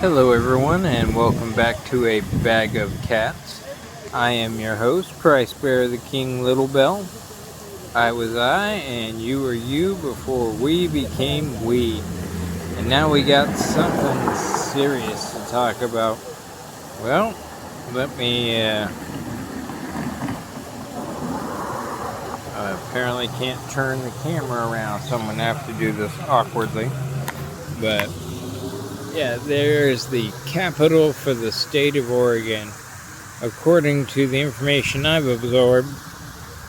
Hello everyone and welcome back to A Bag of Cats. I am your host, Christ Bear the King Little Bell. I was I and you were you before we became we. And now we got something serious to talk about. Well, let me apparently can't turn the camera around, so I'm going to have to do this awkwardly. But yeah, there's the capital for the state of Oregon. According to the information I've absorbed,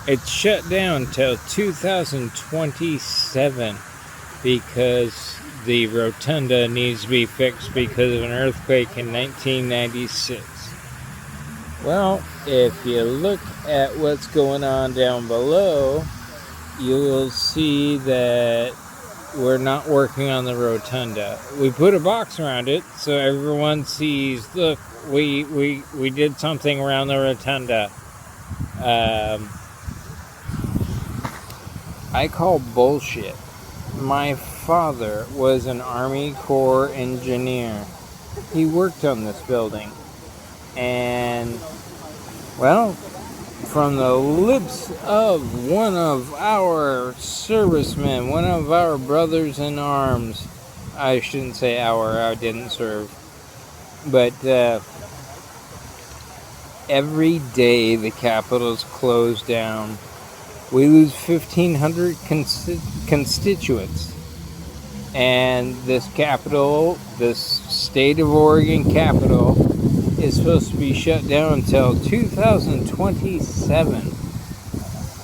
it's shut down till 2027 because the rotunda needs to be fixed because of an earthquake in 1996. Well, if you look at what's going on down below, you will see that we're not working on the rotunda. We put a box around it so everyone sees, look, we did something around the rotunda. I call bullshit. My father was an Army Corps engineer. He worked on this building. And, well, from the lips of one of our servicemen, one of our brothers in arms, I shouldn't say our, I didn't serve, but every day the Capitol's closed down. We lose 1,500 constituents. And this Capitol, this state of Oregon Capitol, is supposed to be shut down until 2027.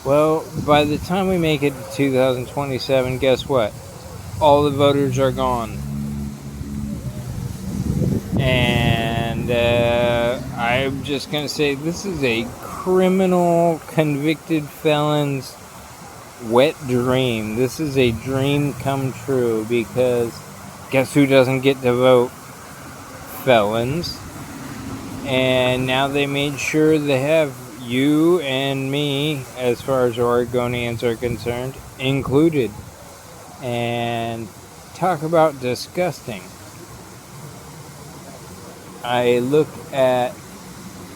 Well, by the time we make it to 2027, guess what? All the voters are gone. And I'm just going to say this is a criminal convicted felon's wet dream. This is a dream come true because guess who doesn't get to vote? Felons. And now they made sure they have you and me, as far as Oregonians are concerned, included. And talk about disgusting. I look at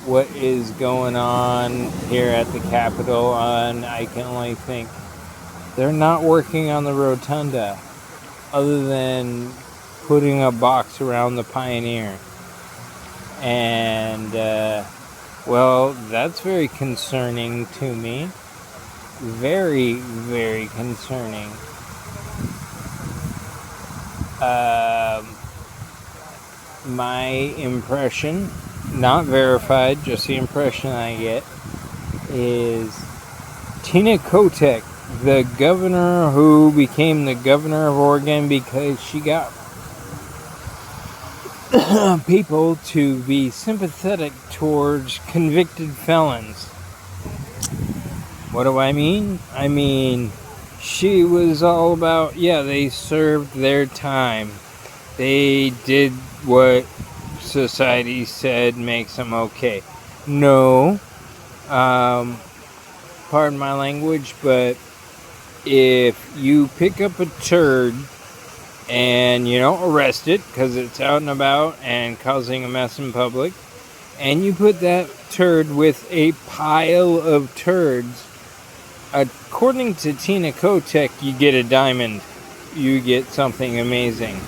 what is going on here at the Capitol and I can only think they're not working on the rotunda other than putting a box around the Pioneer. And, well, that's very concerning to me. Very, very concerning. My impression, not verified, just the impression I get, is Tina Kotek, the governor who became the governor of Oregon because she got people to be sympathetic towards convicted felons. What do I mean? I mean, she was all about, they served their time. They did what society said makes them okay. No, pardon my language, but if you pick up a turd and you don't arrest it because it's out and about and causing a mess in public, and you put that turd with a pile of turds, according to Tina Kotek, you get a diamond. You get something amazing.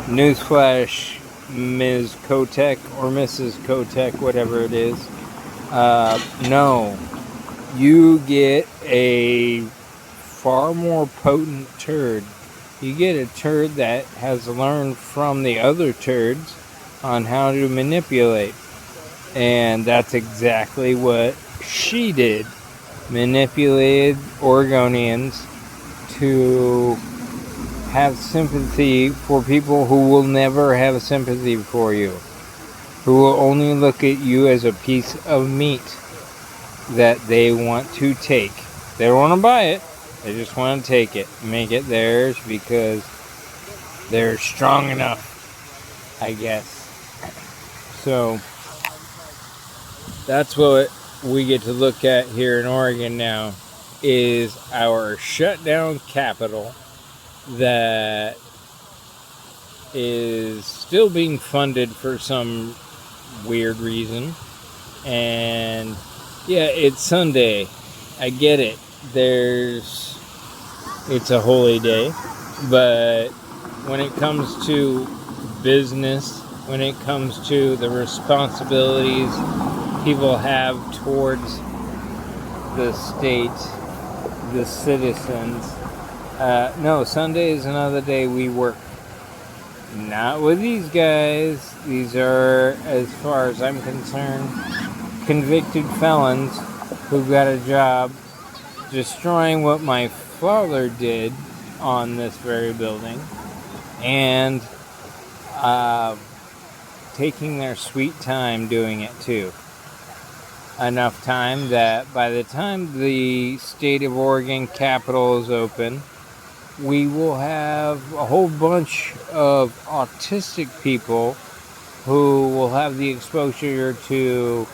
Newsflash, Ms. Kotek or Mrs. Kotek, whatever it is. No. You get a far more potent turd. You get a turd that has learned from the other turds on how to manipulate. And that's exactly what she did. Manipulated Oregonians to have sympathy for people who will never have sympathy for you. Who will only look at you as a piece of meat that they want to take. They don't want to buy it. They just want to take it, make it theirs because they're strong enough, I guess. So that's what we get to look at here in Oregon now, is our shutdown capital that is still being funded for some weird reason. And yeah, it's Sunday. I get it. It's a holy day. But when it comes to business, when it comes to the responsibilities people have towards the state, the citizens, no, Sunday is another day we work. Not with these guys. These are, as far as I'm concerned, convicted felons who got a job destroying what my father did on this very building, and taking their sweet time doing it too. Enough time that by the time the state of Oregon Capitol is open, we will have a whole bunch of autistic people who will have the exposure to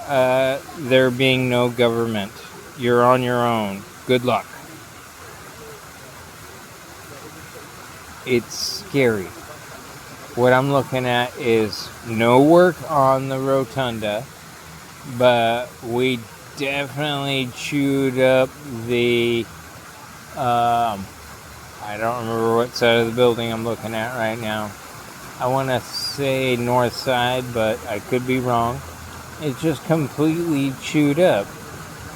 there being no government. You're on your own. Good luck. It's scary. What I'm looking at is no work on the rotunda, but we definitely chewed up the I don't remember what side of the building I'm looking at right now. I want to say north side, but I could be wrong. It's just completely chewed up.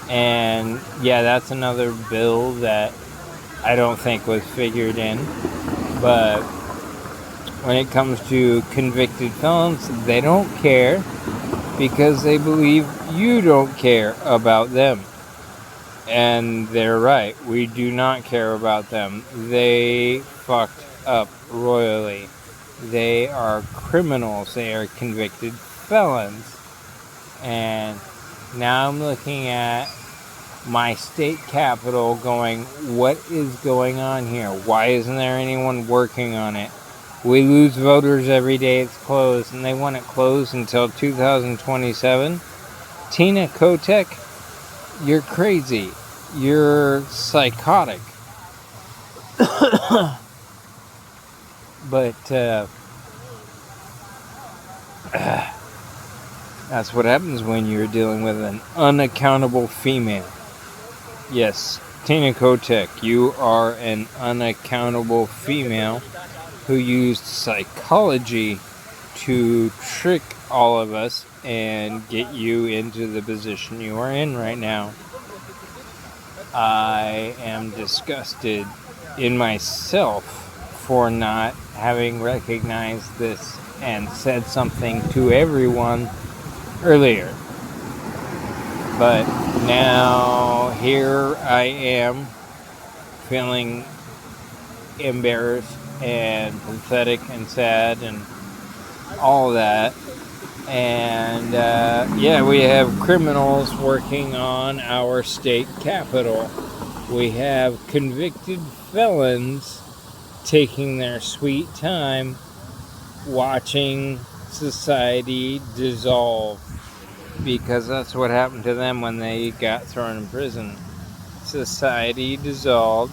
And yeah, that's another bill that I don't think was figured in. But when it comes to convicted felons, they don't care because they believe you don't care about them. And they're right. We do not care about them. They fucked up royally. They are criminals. They are convicted felons. And now I'm looking at my state capital going, what is going on here? Why isn't there anyone working on it? We lose voters every day it's closed, and they want it closed until 2027. Tina Kotek, you're crazy. You're psychotic. But that's what happens when you're dealing with an unaccountable female. Yes, Tina Kotek, you are an unaccountable female who used psychology to trick all of us and get you into the position you are in right now. I am disgusted in myself for not having recognized this and said something to everyone earlier. But now here I am feeling embarrassed and pathetic and sad and all that. And yeah, we have criminals working on our state capitol. We have convicted felons taking their sweet time watching society dissolve, because that's what happened to them when they got thrown in prison. Society dissolved,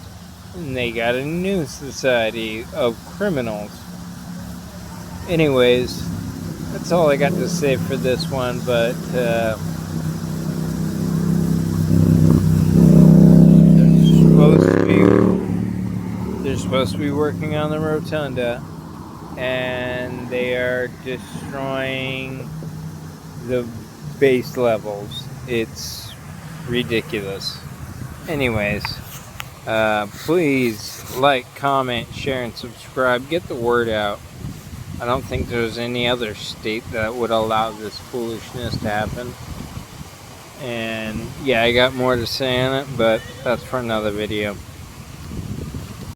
and they got a new society of criminals. Anyways, that's all I got to say for this one, but they're supposed to be working on the rotunda, and they are destroying the base levels. It's ridiculous. Anyways, please like, comment, share, and subscribe. Get the word out. I don't think there's any other state that would allow this foolishness to happen. And yeah, I got more to say on it, but that's for another video.